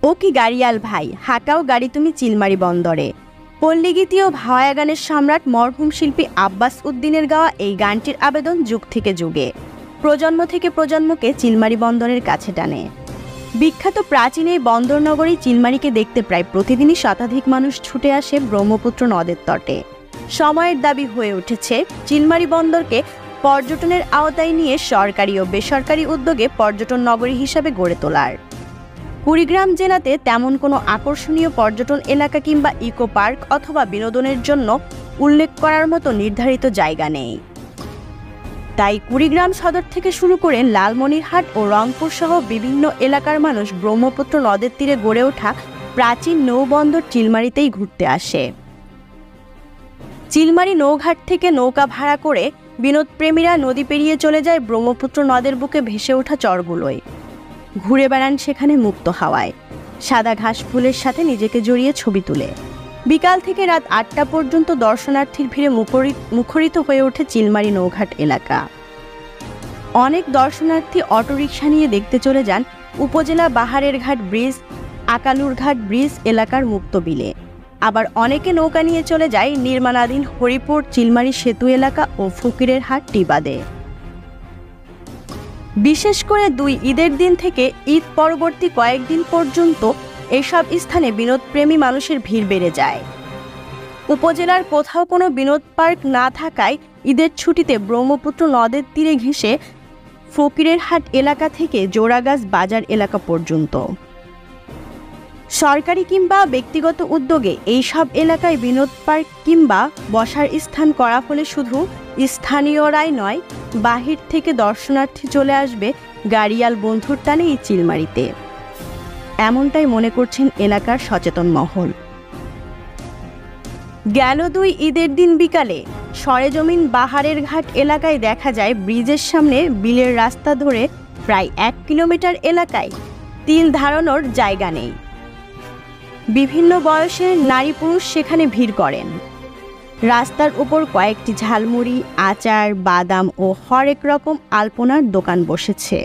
ও কি গাড়িয়াল ভাই, হাঁকাও গাড়ি তুমি চিলমারি বন্দরে। পল্লীগীতি ও ভাওয়া গানের সম্রাট মরহুম শিল্পী আব্বাস উদ্দিনের গাওয়া এই গানটির আবেদন যুগ থেকে যুগে, প্রজন্ম থেকে প্রজন্মকে চিলমারি বন্দরের কাছে টানে। বিখ্যাত প্রাচীন এই বন্দর নগরী চিলমারিকে দেখতে প্রায় প্রতিদিনই শতাধিক মানুষ ছুটে আসে ব্রহ্মপুত্র নদের তটে। সময়ের দাবি হয়ে উঠেছে চিলমারি বন্দরকে পর্যটনের আওতায় নিয়ে সরকারি ও বেসরকারি উদ্যোগে পর্যটন নগরী হিসাবে গড়ে তোলার। কুড়িগ্রাম জেলাতে তেমন কোনো আকর্ষণীয় পর্যটন এলাকা কিংবা ইকো পার্ক অথবা বিনোদনের জন্য উল্লেখ করার মতো নির্ধারিত জায়গা নেই। তাই কুড়িগ্রাম সদর থেকে শুরু করে লালমনিরহাট ও রংপুর সহ বিভিন্ন এলাকার মানুষ ব্রহ্মপুত্র নদের তীরে গড়ে ওঠা প্রাচীন নৌবন্দর চিলমারিতেই ঘুরতে আসে। চিলমারি নৌঘাট থেকে নৌকা ভাড়া করে বিনোদপ্রেমীরা নদী পেরিয়ে চলে যায় ব্রহ্মপুত্র নদের বুকে ভেসে ওঠা চরগুলোয়। ঘুরে বেড়ান সেখানে মুক্ত হাওয়ায়, সাদা ঘাস ফুলের সাথে নিজেকে জড়িয়ে ছবি তুলে। বিকাল থেকে রাত ৮টা পর্যন্ত দর্শনার্থীর ভিড়ে মুখরিত হয়ে ওঠে চিলমারি নৌঘাট এলাকা। অনেক দর্শনার্থী অটোরিকশা নিয়ে দেখতে চলে যান উপজেলা বাহারের ঘাট ব্রিজ, আকালুর ঘাট ব্রিজ এলাকার মুক্ত বিলে। আবার অনেকে নৌকা নিয়ে চলে যায় নির্মাণাধীন হরিপুর চিলমারি সেতু এলাকা ও ফকিরের হাট টিবাদে। বিশেষ করে দুই ঈদের দিন থেকে ঈদ পরবর্তী কয়েকদিন পর্যন্ত এসব স্থানে বিনোদপ্রেমী মানুষের ভিড় বেড়ে যায়। উপজেলার কোথাও কোনো বিনোদ পার্ক না থাকায় ঈদের ছুটিতে ব্রহ্মপুত্র নদের তীরে ঘেঁষে ফকিরের হাট এলাকা থেকে জোড়াগাছ বাজার এলাকা পর্যন্ত সরকারি কিংবা ব্যক্তিগত উদ্যোগে এইসব এলাকায় বিনোদ পার্ক কিংবা বসার স্থান করা হলে শুধু স্থানীয়রাই নয়, বাহির থেকে দর্শনার্থী চলে আসবে গাড়িয়াল বন্ধুর টানে এই চিলমারিতে। এমনটাই মনে করছেন এলাকার সচেতন মহল। গেল দুই ঈদের দিন বিকালে সরেজমিন বাহারের ঘাট এলাকায় দেখা যায় ব্রিজের সামনে বিলের রাস্তা ধরে প্রায় ১ কিলোমিটার এলাকায় তিল ধারণার জায়গা নেই। বিভিন্ন বয়সের নারী পুরুষ সেখানে ভিড় করেন। রাস্তার উপর কয়েকটি ঝালমুড়ি, আচার, বাদাম ও হরেক রকম আলপনার দোকান বসেছে।